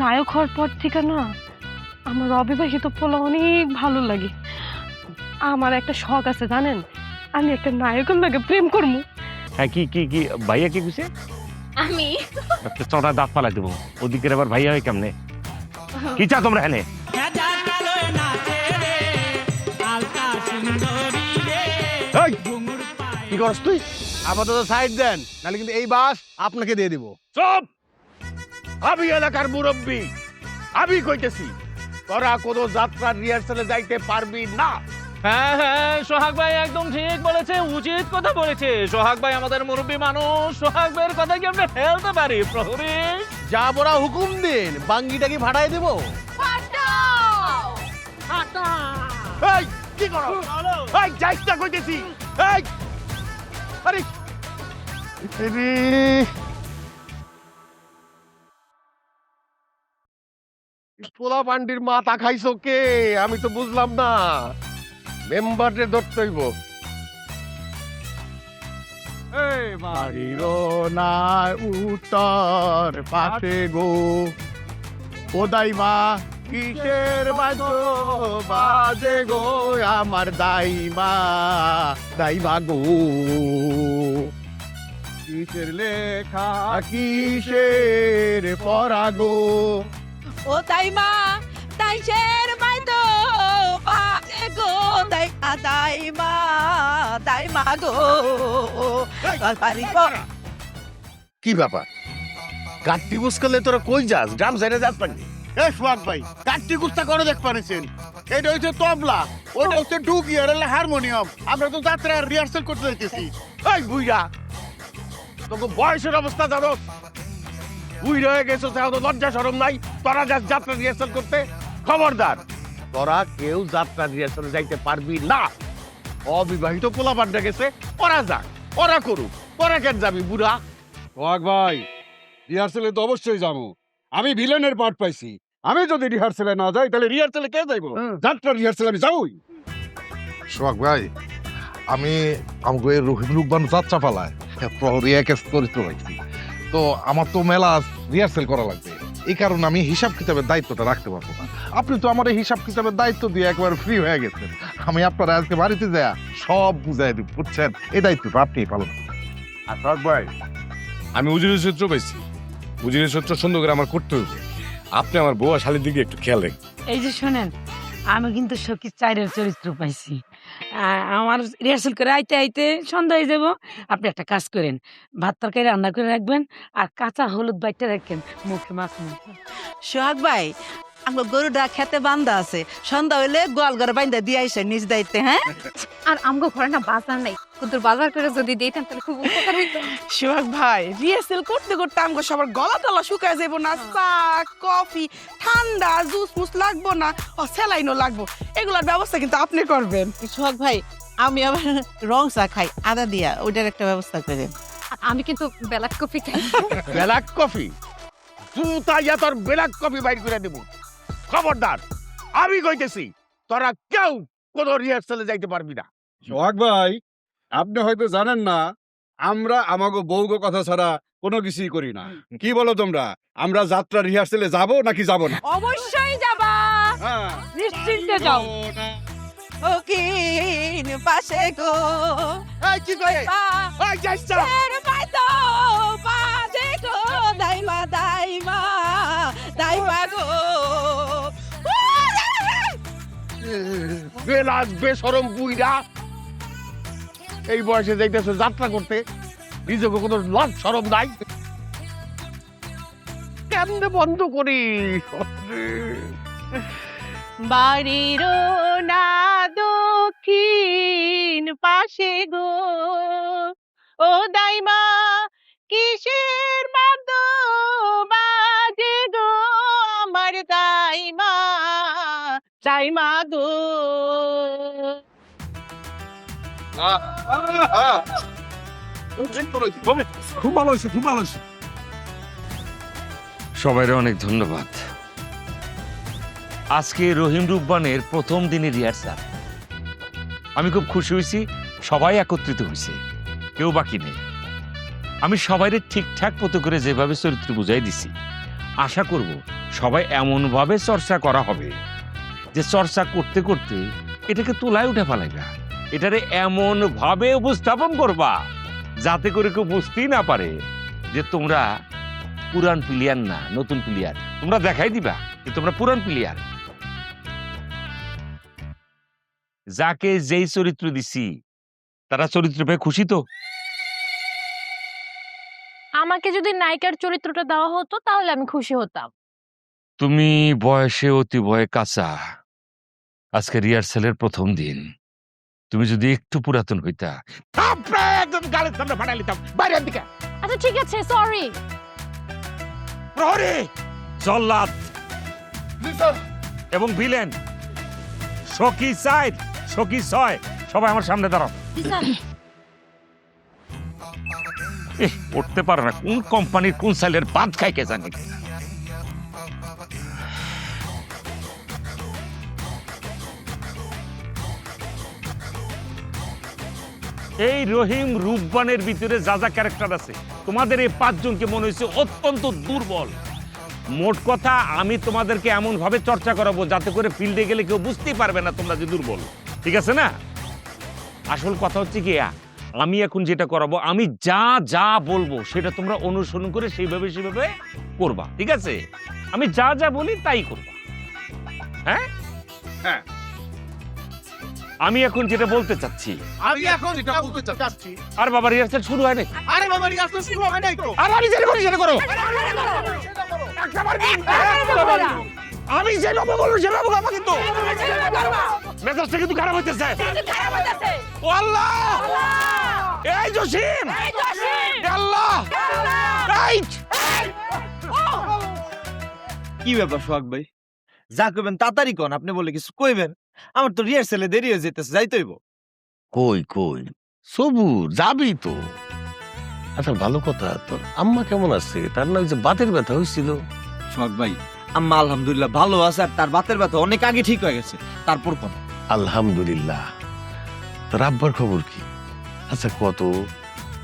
নায়ক হওয়ার পর থেকে না আমার অবিবাহিত পোলা অনেক ভালো লাগে। আমার একটা শখ আছে জানেন, আমি একটা নায়কের লাগে প্রেম করবো। হ্যাঁ কি কি কি ভাইয়া কি কইছে? আমি চটা দাঁত পালাই দেবো, ওদিকের আবার ভাইয়া হয় কেমনে? কি চা তোমরা এনে? এই, কি করছ তুই? আপাতত সাইড দেন, নাহলে কিন্তু এই বাস আপনাকে দিয়ে দিব। চুপ! আমি এলাকার মুরব্বী, আমি কইতেছি তোরা কোনো যাত্রার রিহার্সালে যাইতে পারবি না। হ্যাঁ হ্যাঁ, সোহাগ ভাই একদম ঠিক বলেছে, উচিত কথা বলেছে। সোহাগ ভাই আমাদের মুরব্বী মানুষ, সোহাগ ভাইয়ের কথা কি আমরা ফেলতে পারি? প্রহরী যা বড়া হুকুম দিন, বাঙ্গিটা কি ভাড়ায় দেব? এই কি করো? এই যাইস না কইতেছি। এই আরে পোলা পান্ডির মাথা খাইছো কে? আমি তো বুঝলাম না। মেম্বারে ধরতে হইব। বাড়ির না উত্তর পাশে গো, ওদাই মা কিসের বাজে গো আমার দাইমা, দাইমা গো কিসের লেখা কিসের পড়া গো। ও দাইমা দাইশের মাইতো বাজে গো দাইমা দাইমা গো পারিব। কি ব্যাপার? কাটটি বুঝকালে তোরা কই যাস? গ্রাম সাইডে যাস পারবি? এ সোহাগ ভাই, কাটটি কুস্তা করে দেখ পারেছেন? এটা হচ্ছে তবলা, ওটা হচ্ছে ডুগি, আর হলো হারমোনিয়াম। আমরা তো যাত্রার রিহার্সাল করতে যাইতেছি। এই বুইরা, তোকে বয়সের অবস্থা জানো? বুইরা হয়ে গেছো, তাও তো লজ্জা শরম নাই? তোরা যাস যাত্রা রিহার্সাল করতে? খবরদার, তোরা কেউ যাত্রা রিহার্সালে যাইতে পারবি না। অবিবাহিত পোলাপানটা গেছে, ওরা যাক, ওরা করুক, তোরা কেন যাবি বুড়া? সোহাগ ভাই, রিহার্সেলে তো অবশ্যই যাবো। আমি ভিলেনের পার্ট পাইছি। আমি যদি রিহার্সেলে না যাই তাহলে রিহার্সেলে কে যাইবো? যাত্রা রিহার্সেলে আমি যাবই। সোহাগ ভাই, আমি আমাকে রহিম রুকবান যাত্রা পালায় প্রহরী এক চরিত্র পাইছি, তো আমার তো মেলা রিহার্সেল করা লাগবে। এই কারণে আমি হিসাব কিতাবের দায়িত্বটা রাখতে পারবো না। আপনি তো আমার এই হিসাব কিতাবের দায়িত্ব দিয়ে একবার ফ্রি হয়ে গেছেন। আমি আপনার আজকে বাড়িতে যাই সব বুঝাই দিব, বুঝছেন? এই দায়িত্বটা আপনি পালন করুন। আর সোহাগ ভাই, আমি উজিরের সূত্র পাইছি। উজিরের সূত্র সুন্দর করে আমার করতে হবে। আপনি আমার বউ আর শালীর দিকে একটু খেয়াল রাখেন। এই যে শোনেন, আমি কিন্তু সখী চাইরের চরিত্র পাইছি। আমার রিহার্সাল করে আইতে আইতে সন্ধ্যা হয়ে যাব। আপনি একটা কাজ করেন, ভাত তরকারি রান্না করে রাখবেন আর কাঁচা হলুদ বাইটটা রাখেন, মুখে মাছ মুখে। সোহাগ ভাই, আমার গরুটা খেতে বান্ধা আছে, সন্ধ্যা হইলে গোয়াল ঘরে বান্ধা দিয়ে আইসে নিজ দায়িত্বে। হ্যাঁ, আর আমগো ঘরে না বাজার নাই, কুতুর বাজার করে যদি দিতেন তাহলে খুব উপকার হইতো। সোহাগ ভাই, রিহার্সেল করতে করতে আমগো সবার গলা টলা শুকায় যাবো না। চা কফি ঠান্ডা জুস মুস লাগবো না, ও স্যালাইনও লাগবো। এগুলার ব্যবস্থা কিন্তু আপনি করবেন। সোহাগ ভাই, আমি আবার রং চা খাই আদা দিয়া, ওইটার একটা ব্যবস্থা করেন। আমি কিন্তু ব্ল্যাক কফি খাই। Black coffee? জুতা ইয়া তোর ব্ল্যাক কফি বাইর করে দেব। খবরদার, আমি কইতেছি তোরা কেউ কোনো রিহার্সালে যাইতে পারবি না। সোহাগ ভাই, আপনি হয়তো জানেন না, আমরা আমাগো বউগো কথা ছাড়া কোনো কিছুই করি না। কি বলো তোমরা? আমরা যাত্রা রিহার্সেলে যাব নাকি যাব না? অবশ্যই যাবা, হ্যাঁ, নিশ্চিন্তে যাও। ও কিন পাশে গো এই কি কই? এই যাইস না। মাইতো বাজে গো দাইমা দাইমা দাইমা গো। বেলাস বেশরম বুইরা, এই বয়সে যাইতেছে যাত্রা করতে, নিজেকে কোনো লজ শরম নাই? কেমনে বন্ধ করি? বাড়ির না দক্ষিণ পাশে গো, ও দাইমা কিসের বাদ্য বাজে গো আমার দাইমা, দাইমা গো। খুব ভালো হয়েছে, খুব ভালো হয়েছে। সবাইরে অনেক ধন্যবাদ। আজকে রহিম রুকবানের প্রথম দিনের রিহার্সাল। আমি খুব খুশি হয়েছি, সবাই একত্রিত হয়েছে, কেউ বাকি নেই। আমি সবাইরে ঠিকঠাক মতো করে যেভাবে চরিত্র বুঝাই দিছি, আশা করব সবাই এমনভাবে চর্চা করা হবে যে চর্চা করতে করতে এটাকে তোলায় উঠে ফেলাইবা, এটারে এমন ভাবে উপস্থাপন করবা যাতে করে কেউ বুঝতেই না পারে যে তোমরা পুরান প্লেয়ার না নতুন প্লেয়ার। তোমরা দেখাই দিবা যে তোমরা পুরান প্লেয়ার। যাকে যেই চরিত্র দিছি তারা চরিত্র পেয়ে খুশি তো? আমাকে যদি নায়িকার চরিত্রটা দেওয়া হতো তাহলে আমি খুশি হতাম। তুমি বয়সে অতি বয়ে কাঁচা, আজকে রিহার্সালের প্রথম দিন। তুমি যদি একটু পুরাতন হইতা একদম গালের সামনে ফাটাই লিতাম বাইরের দিকে। আচ্ছা ঠিক আছে, সরি। প্রহরী, জল্লাদ এবং ভিলেন, সখী 4, সখী 6, সবাই আমার সামনে দাঁড়াও। উঠতে পারে না, কোন কোম্পানির কোন সাইলের ভাত খাই কে জানি। এই রহিম রূপবানের ভিতরে যা যা ক্যারেক্টার আছে, তোমাদের এই 5 জনকে মনে হয়েছে অত্যন্ত দুর্বল। মোট কথা, আমি তোমাদেরকে এমন ভাবে চর্চা করাবো যাতে করে ফিল্ডে গেলে কেউ বুঝতেই পারবে না তোমরা যে দুর্বল। ঠিক আছে না? আসল কথা হচ্ছে কি, আমি এখন যেটা করাবো, আমি যা যা বলবো সেটা তোমরা অনুসরণ করে সেইভাবে করবা। ঠিক আছে? আমি যা যা বলি তাই করবা। হ্যাঁ হ্যাঁ, আমি এখন যেটা বলতে চাচ্ছি। আমি এখন যেটা বলতে চাচ্ছি। আর বাবা, রিহার্সাল শুরু হয় নাই। আরে বাবা, রিহার্সাল শুরু হয় নাই তো। আর আমি যেটা বলি সেটা করো। আমি যেভাবে বলবো সেভাবে করবা, কিন্তু মেজাজটা কিন্তু খারাপ হইতেছে। ও আল্লাহ! এই জসিম! আল্লাহ! রাইট! কি ব্যাপার সোহাগ ভাই? যা কইবেন তাড়াতাড়ি কোন, আপনি বলে কিছু কইবেন। আমার তো রিহার্সালে দেরি হয়ে যেতেছে, যাইতে হইব। কই কই সবুর, যাবি তো। আচ্ছা ভালো কথা, তোর আম্মা কেমন আছে? তার না ওই যে বাতের ব্যথা হয়েছিল। সোহাগ ভাই, আম্মা আলহামদুলিল্লাহ ভালো আছে, আর তার বাতের ব্যথা অনেক আগে ঠিক হয়ে গেছে। তারপর কোন? আলহামদুলিল্লাহ। তোর আব্বার খবর কি? আচ্ছা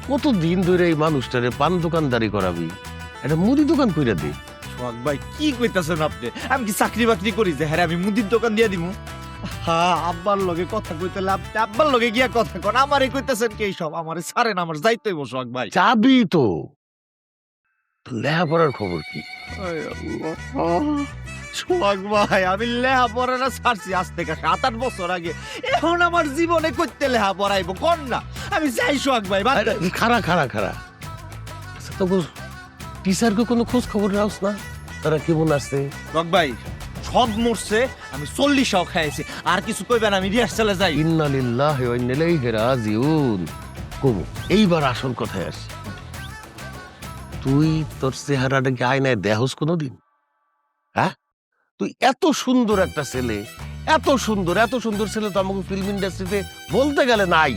কত দিন ধরে এই মানুষটারে পান দোকানদারি করাবি, একটা মুদি দোকান কইরা দে। সোহাগ ভাই কি কইতাছেন আপনি? আমি কি চাকরি বাকরি করি যে হ্যাঁ আমি মুদির দোকান দিয়ে দিমু? হ্যাঁ, আব্বার লগে কথা কইতে আপনি আব্বার লগে গিয়া কথা কোন, আমারে কইতাছেন কি সব? আমারে ছাড়েন, আমার যাইতে হইব সোহাগ ভাই। যাবি তো। লেখাপড়ার খবর কি? সোহাগ ভাই, আমি লেখাপড়া না ছাড়ছি আজ থেকে 7-8 বছর আগে। এখন আমার জীবনে কইতে লেখা পড়াইব কোন না? আমি যাই সোহাগ ভাই। খারা আচ্ছা, তো টিচারকে কোনো খোঁজ খবর রাখছ না? তারা কেমন আছে? সোহাগ ভাই, সব মরছে, আমি 40 খাইছি। আর কিছু কইবেন? আমি রিহার্সালে যাই। ইন্না লিল্লাহি ওয়া ইন্না ইলাইহি রাজিউন। কবু এইবার আসল কথায় আসি। তুই তোর চেহারাটা কি আয়নায় দেখোস কোনোদিন? হ্যাঁ, তুই এত সুন্দর একটা ছেলে, এত সুন্দর ছেলে তো আমাকে ফিল্ম ইন্ডাস্ট্রিতে বলতে গেলে নাই।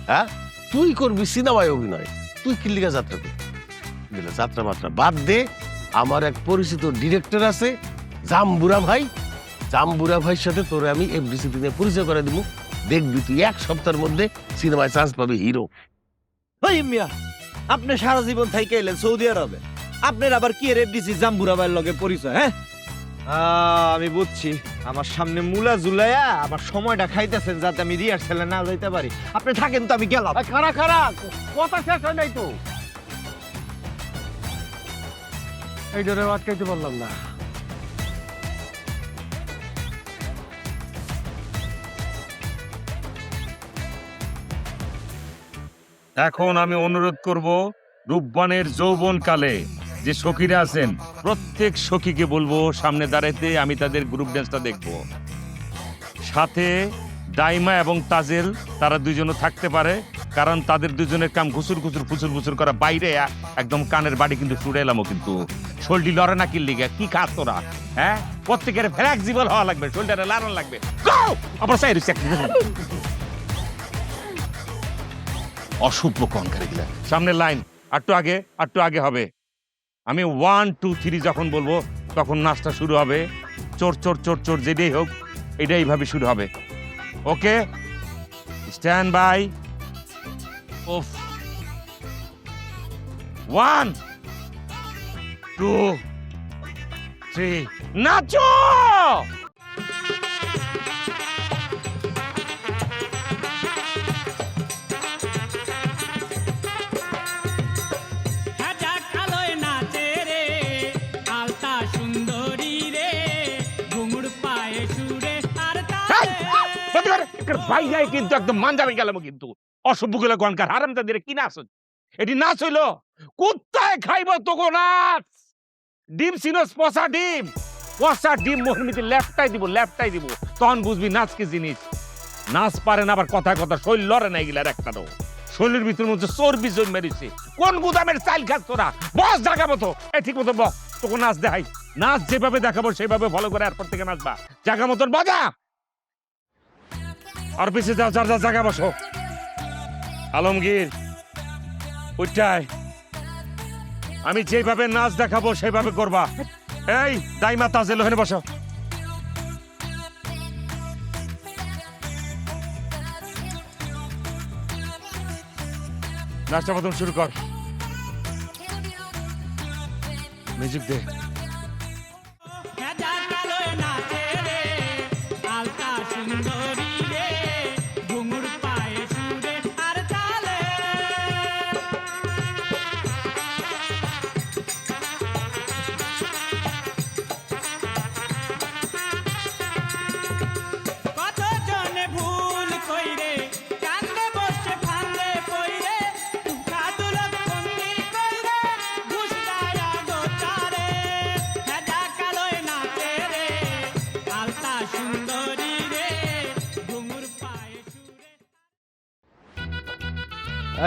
হ্যাঁ, তুই করবি সিনেমায় অভিনয়। তুই কিল্লিগা যাত্রা করবি? যাত্রা মাত্রা বাদ দে। আমার এক পরিচিত ডিরেক্টর আছে, জাম্বুরা ভাইয়ের সাথে তোরে আমি এফডিসি দিনে পরিচয় করে দিব। দেখবি তুই 1 সপ্তাহের মধ্যে সিনেমায় চান্স পাবি, হিরো। ওই মিয়া, আপনি সারা জীবন থাইকে এলেন সৌদি আরবে, আপনার আবার কি এফডিসি জাম্বুরা ভাইয়ের লগে পরিচয়? হ্যাঁ, আমি বুঝছি। আমার সামনে মুলা জুলাইয়া আমার সময়টা খাইতেছেন যাতে আমি রিহার্সালে না যাইতে পারি। আপনি থাকেন তো, আমি গেলাম। খারা কথা শেষ হয় নাই তো। এই ধরে আটকাইতে পারলাম না। এখন আমি অনুরোধ করব, রূপবানের যৌবন কালে যে সখীরা আছেন প্রত্যেক সখীকে বলবো সামনে দাঁড়াইতে, আমি তাদের গ্রুপ ডান্সটা দেখব। সাথে দাইমা এবং তাজেল, তারা দুজনও থাকতে পারে, কারণ তাদের দুজনের কাম ফুসুর করা। বাইরে একদম কানের বাড়ি কিন্তু ছুড়ে এলামও, কিন্তু শোল্ডি লড়ে না কিল্লিগে। কি খাস তোরা? হ্যাঁ, প্রত্যেকের ফ্লেক্সিবল হওয়া লাগবে, শোল্ডারে লাড়ন লাগবে। আবার চাই অশুভ কনকারি গিলা। সামনে লাইন আটটু আগে হবে। আমি 1 2 3 যখন বলবো তখন নাচটা শুরু হবে। চোর চোর চোর চোর যেটাই হোক, এটা এইভাবে শুরু হবে। ওকে, স্ট্যান্ড বাই। ওফ, 1 2 যাত্রী নাচো। ভাই যাই কিন্তু একদম মানজামে গেলাম কিন্তু অসভ্য গুলো গনকার হারাম তাদের কি নাচ এটি নাচ হইলো কোথায় খাইব তোগো নাচ ডিম সিনোস পচা ডিম মোহনমিতে লেফটাই দিব তখন বুঝবি নাচ কি জিনিস। নাচ পারে না আবার কথা শৈল লড়ে না এগুলার একটাও শৈলের ভিতর মধ্যে চর্বি জন্মে মেরেছে। কোন গুদামের চাইল খাস তোরা? বস জায়গা মতো ঠিক মতো বস, তোকে নাচ দেখাই। নাচ যেভাবে দেখাবো সেভাবে ফলো করে এরপর থেকে নাচবা। জায়গা মতন বাজা আর পিছিয়ে যাও, যার যার জায়গা বসো। আলমগীর ওইটাই আমি যেভাবে নাচ দেখাবো সেভাবে করবা। এই দাইমা তাজেল ওখানে বসো। নাচটা প্রথম শুরু কর, মিউজিক দে।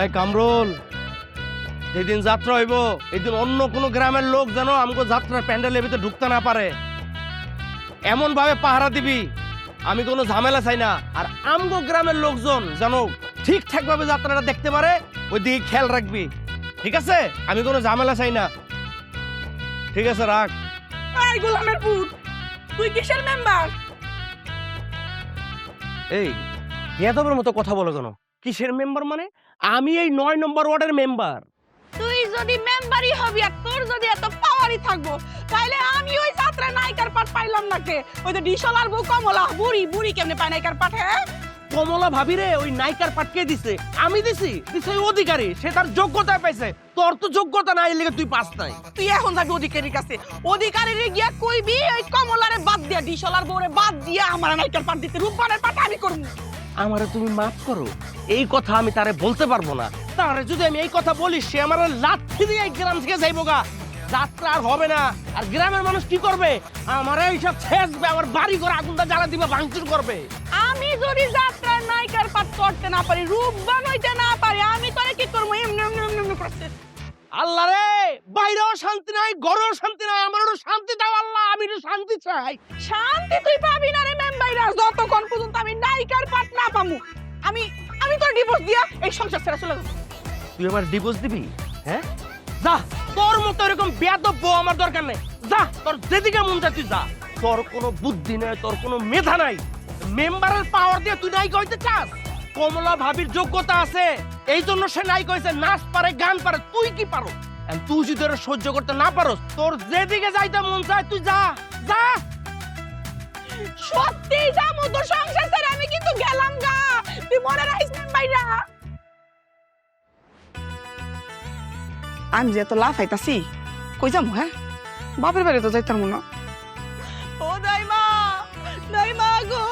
এই কামরুল, যেদিন যাত্রা হইব এদিন অন্য কোনো গ্রামের লোক যেন আমাকে যাত্রার প্যান্ডেলের ভিতরে ঢুকতে না পারে, এমন ভাবে পাহারা দিবি আমি কোনো ঝামেলা চাই না। আর আমগো গ্রামের লোকজন যেন ঠিকঠাক ভাবে যাত্রাটা দেখতে পারে ওই দিকে খেয়াল রাখবি, ঠিক আছে? আমি কোনো ঝামেলা চাই না, ঠিক আছে? রাখ। এই গোলামের পুত, তুই কিসের মেম্বার? এই বেয়াদবের মতো কথা বলো কেন? কিসের মেম্বার মানে? আমি এই 9 নম্বর ওয়ার্ডের মেম্বার। তুই যদি মেম্বারই হবি আর তোর যদি এত পাওয়ারই থাকবো তাহলে আমি ওই যাত্রা নায়িকার পাঠ পাইলাম না কে? ওই তো ডিশলার বউ কমলা বুড়ি কেমনে পায় নায়িকার পাঠ? হ্যাঁ, কমলা ভাবি রে ওই নায়িকার পাঠ কে দিছে? আমি দিছি ওই অধিকারী, সে তার যোগ্যতা পাইছে। তোর তো যোগ্যতা নাই, লেগে তুই পাস নাই। তুই এখন যাবি অধিকারীর কাছে, অধিকারীর গিয়া কইবি ওই কমলারে বাদ দিয়া ডিশলার বউরে বাদ দিয়া আমার নায়িকার পাঠ দিতে, রূপবানের পাঠ আমি করবো। আমারে তুমি মাফ করো, এই কথা আমি তারে বলতে পারবো না। তারে যদি আমি এই কথা বলি সে আমার লাথি দিয়ে এই গ্রাম থেকে যাইবো গা। যাত্রা আর হবে না। আর গ্রামের মানুষ কি করবে? আমার এইসব ছেঁচবে, আমার বাড়ি ঘরে আগুনটা জ্বালা দিবে, ভাঙচুর করবে। আমি যদি যাত্রার নায়িকার পাঠ করতে না পারি, রূপবান হইতে না পারি, আমি তোরে কি করবো? এমনি করতে। আল্লাহ রে, বাইরেও শান্তি নাই, ঘরেও শান্তি নাই, আমার একটু শান্তি দাও আল্লাহ, আমি একটু শান্তি চাই। শান্তি তুই পাবি না রে মেম্বাইরা, যতক্ষণ পর্যন্ত আমি নায়িকার পাঠ না পামু। আমি তোর ডিভোর্স দিয়া এই সংসার ছেড়ে চলে যাবো। তুই আমার ডিভোর্স দিবি? হ্যাঁ, যা। তোর মতো এরকম বেয়াদব বউ আমার দরকার নেই। যা, তোর যেদিকে মন চায় তুই যা। তোর কোনো বুদ্ধি নাই, তোর কোনো মেধা নাই। মেম্বারের পাওয়ার দিয়ে তুই নায়িকা হইতে চাস? কমলা ভাবির যোগ্যতা আছে, এই জন্য সে নায়িকা হয়েছে। নাচ পারে, গান পারে, তুই কি পারো? তুই যদি ওরা সহ্য করতে না পারোস, তোর যেদিকে যাইতে মন চায় তুই যা। যা, সত্যি যাবো তোর সংসার ছেড়ে, আমি কিন্তু গেলাম গা। তুই মনে রাখিস মেম্বাইরা। আমি যে এত লাফাইতাছি, কই যাবো? হ্যাঁ, বাপের বাড়ি তো যাইতাম না। ও দাইমা গো,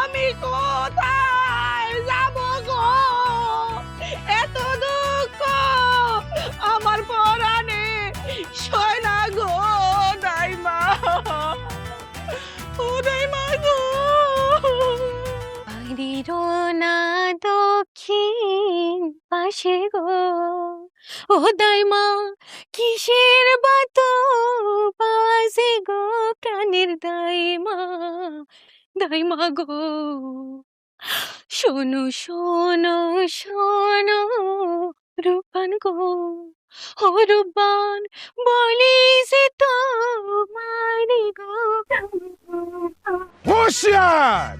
আমি কোথায় যাবো গো? এত দুঃখ আমার পরাণে সয় না গো দাইমা। ও দাইমা গো, না দক্ষিণ পাশে গো, ও দাইমা কিসের বাতো বাজে গো প্রাণের দাইমা গো। শোনো শোনো শোনো রূপান গো, ও রূপান বলি যে তোমারি গো। হুঁশিয়ার!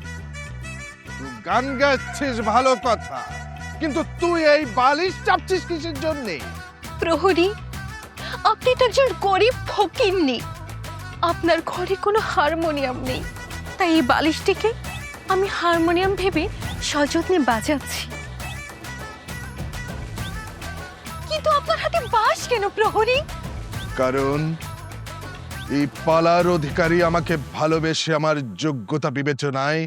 তুই গান গাচ্ছিস ভালো কথা, কিন্তু তুই এই বালিশ চাপছিস কিসের জন্যে? প্রহরী, আপনি তো একজন গরিব ফকিন্নি, আপনার ঘরে কোনো হারমোনিয়াম নেই, তাই এই বালিশটিকে আমি হারমোনিয়াম ভেবে সযত্নে বাজাচ্ছি। কিন্তু আপনার হাতে বাঁশ কেন প্রহরী? কারণ এই পালার অধিকারী আমাকে ভালোবেসে আমার যোগ্যতা বিবেচনায়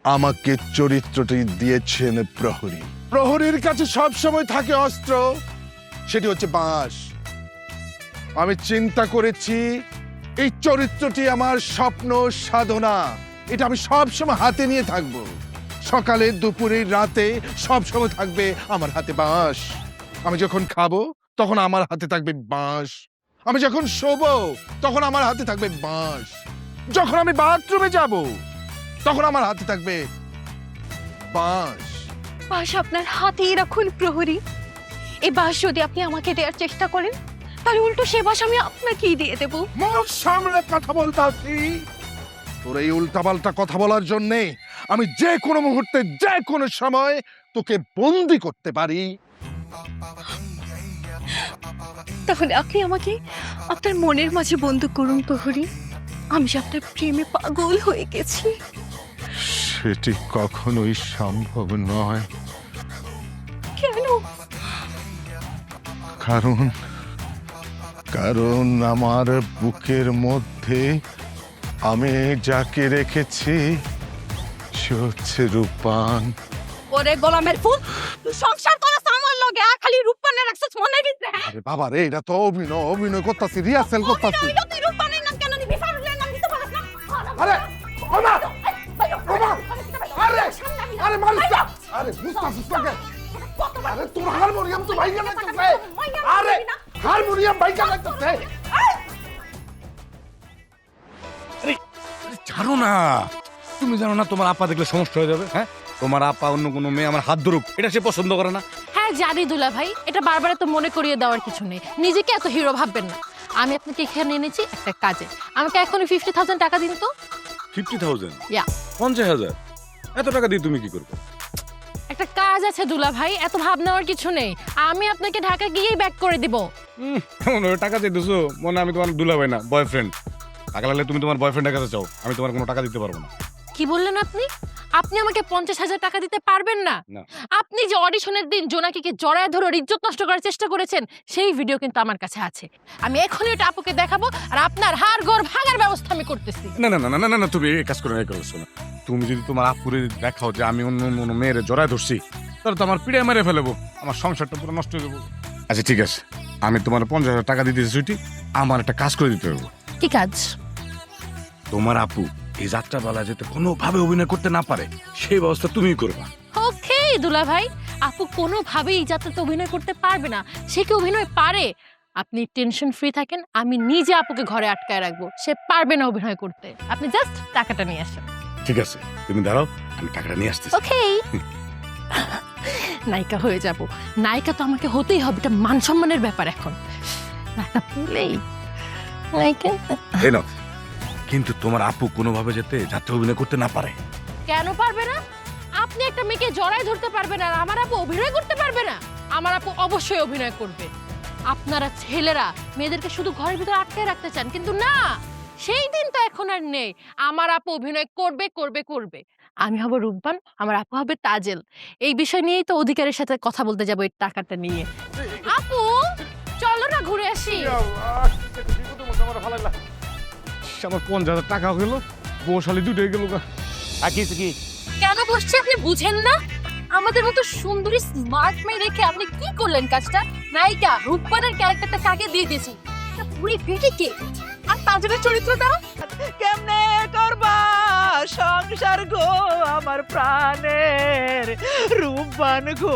আমাকে চরিত্রটি দিয়েছেন প্রহরী। প্রহরীর কাছে সব সময় থাকে অস্ত্র, সেটি হচ্ছে বাঁশ। আমি চিন্তা করেছি এই চরিত্রটি আমার স্বপ্ন সাধনা, এটা আমি সব সময় হাতে নিয়ে থাকবো। সকালে দুপুরে রাতে সব সময় থাকবে আমার হাতে বাঁশ। আমি যখন খাবো তখন আমার হাতে থাকবে বাঁশ, আমি যখন শোবো তখন আমার হাতে থাকবে বাঁশ, যখন আমি বাথরুমে যাব তখন আমার হাতে থাকবে বাঁশ। বাঁশ আপনার হাতেই রাখুন প্রহরী। এই বাঁশ যদি আপনি আমাকে দেওয়ার চেষ্টা করেন, তাহলে উল্টো সে বাঁশ আমি আপনাকেই দিয়ে দেব। মুখ সামলে কথা বলতে আছি। তোর এই উল্টাপাল্টা কথা বলার জন্যে আমি যে কোনো মুহূর্তে যে কোনো সময় তোকে বন্দি করতে পারি। তাহলে আপনি আমাকে আপনার মনের মাঝে বন্দী করুন প্রহরী। আমি যে আপনার প্রেমে পাগল হয়ে গেছি। সেটি কখনোই সম্ভব নয়। কেন? কারণ আমার বুকের মধ্যে আমি যাকে রেখেছি সে হচ্ছে রূপবান। ওরে গোলামের ফুল, তুই সংসার করছ আমার লগে, আর খালি রূপবানে রাখছস মনের ভিতরে। আরে বাবা রে, এটা তো অভিনয় করতেছি, রিহার্সেল করতেছি। তুই রূপবানের নাম কেন নিবি? ফারুলের নাম দিতে পারছ না? আরে ওমা ওমা, আরে মারিস না, আরে বুঝতাছিস না কেন? আরে তোর হারমোনিয়াম তো ভাইগা লাগতেছে। আরে হারমোনিয়াম ভাইগা লাগতেছে। ছাড়ো না, তুমি জানো না তোমার আপা দেখলে সমস্যা হয়ে যাবে? হ্যাঁ, তোমার আপা অন্য কোনো মেয়ে আমার হাত ধরুক, এটা সে পছন্দ করে না। হ্যাঁ জানি দুলা ভাই, এটা বারবার তো মনে করিয়ে দেওয়ার কিছু নেই। নিজেকে এত হিরো ভাববেন না। আমি আপনাকে এখানে এনেছি একটা কাজে। আমাকে এখনই 50,000 টাকা দিন তো। 50,000? ইয়া 50,000? এত টাকা দিয়ে তুমি কি করবে? একটা কাজ আছে দুলা ভাই, এত ভাব নেওয়ার কিছু নেই। আমি আপনাকে ঢাকা গিয়েই ব্যাক করে দিব। কেমন টাকা চাইতেছো? মনে আমি তোমার দুলাভাই না, বয়ফ্রেন্ড। টাকা লাগলে তুমি তোমার বয়ফ্রেন্ডের কাছে চাও, আমি তোমার কোনো টাকা দিতে পারবো না। কি বললেন আপনি? আপনি আমাকে 50,000 টাকা দিতে পারবেন না? না। আপনি যে অডিশনের দিন জোনাকিকে জড়ায় ধরে ওর ইজ্জত নষ্ট করার চেষ্টা করেছেন, সেই ভিডিও কিন্তু আমার কাছে আছে। আমি এখনই এটা আপুকে দেখাবো, আর আপনার হাড় গোড় ভাঙার ব্যবস্থা আমি করতেছি। না না না না না না, তুমি এই কাজ করে শোনো। তুমি যদি তোমার আপুরে দেখাও যে আমি অন্য অন্য মেয়ের জড়ায় ধরছি, তাহলে তো আমার পিড়ে মেরে ফেলবো, আমার সংসারটা পুরো নষ্ট হয়ে যাবো। আচ্ছা ঠিক আছে, আমি তোমার 50,000 টাকা দিতেছি ছুটি, আমার একটা কাজ করে দিতে হবে। কি কাজ? তোমার আপু এই যাত্রাপালা যাতে কোনোভাবে অভিনয় করতে না পারে সেই ব্যবস্থা তুমিই করবা। ওকে দুলা ভাই, আপু কোনোভাবেই এই যাত্রাতে অভিনয় করতে পারবে না। সে কি অভিনয় পারে? আপনি টেনশন ফ্রি থাকেন, আমি নিজে আপুকে ঘরে আটকায় রাখবো। সে পারবে না অভিনয় করতে। আপনি জাস্ট টাকাটা নিয়ে আসেন। ঠিক আছে, তুমি দাঁড়াও, আমি টাকাটা নিয়ে আসতেছি। ওকে। নায়িকা হয়ে যাব। নায়িকা তো আমাকে হতেই হবে, এটা মান সম্মানের ব্যাপার। এখন নায়িকা পেলেই নায়িকা। এই নাও। কিন্তু তোমার আপু কোনোভাবে যাতে যাত্রা অভিনয় করতে না পারে। কেন পারবে না? আপনি একটা মেয়েকে জড়ায় ধরতে পারবেন আর আমার আপু অভিনয় করতে পারবে না? আমার আপু অবশ্যই অভিনয় করবে। আপনারা ছেলেরা মেয়েদেরকে শুধু ঘরের ভিতরে আটকে রাখতে চান, কিন্তু না, সেই দিন তো এখন আর নেই। আমার আপু অভিনয় করবে করবে করবে। আমি হব রূপবান, আমার আপু হবে তাজেল। এই বিষয় নিয়েই তো অধিকারের সাথে কথা বলতে যাবো, এই টাকাটা নিয়ে। আপু চলো না ঘুরে আসি। আমার 50,000 টাকা হলো, বউশালি দুটোই গেল। কি কেন বসছে আপনি বুঝেন না? আমাদের মতো সুন্দরী স্মার্ট মেয়ে রেখে আপনি কি করলেন কাজটা? নায়িকা রূপবানের ক্যারেক্টারটা কাকে দিয়ে দিয়েছি? পুরো পেটে কে? আর তাজেলের চরিত্রটা কেমনে করবা সংসার গো আমার প্রাণের রূপবান গো।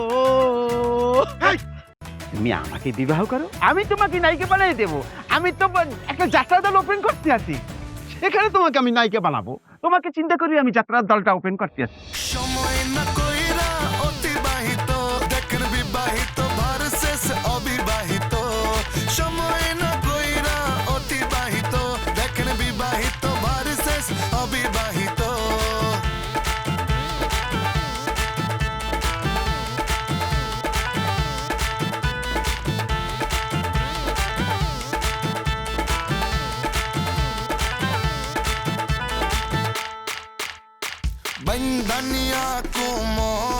তুমি আমাকে বিবাহ করো, আমি তোমাকে নায়িকা বানিয়ে দেবো। আমি তো একটা যাত্রা দল ওপেন করতে আছি, সেখানে তোমাকে আমি নায়িকা বানাবো। তোমাকে চিন্তা করি আমি যাত্রার দলটা ওপেন করতে আছি। সময় না কইরা অতিবাহিত দেখেন বিবাহিত ভার্সেস অবিবাহিত। সময় না কইরা অতিবাহিত দেখেন বিবাহিত ভার্সেস অবিবাহিত। बंधनिया कोमल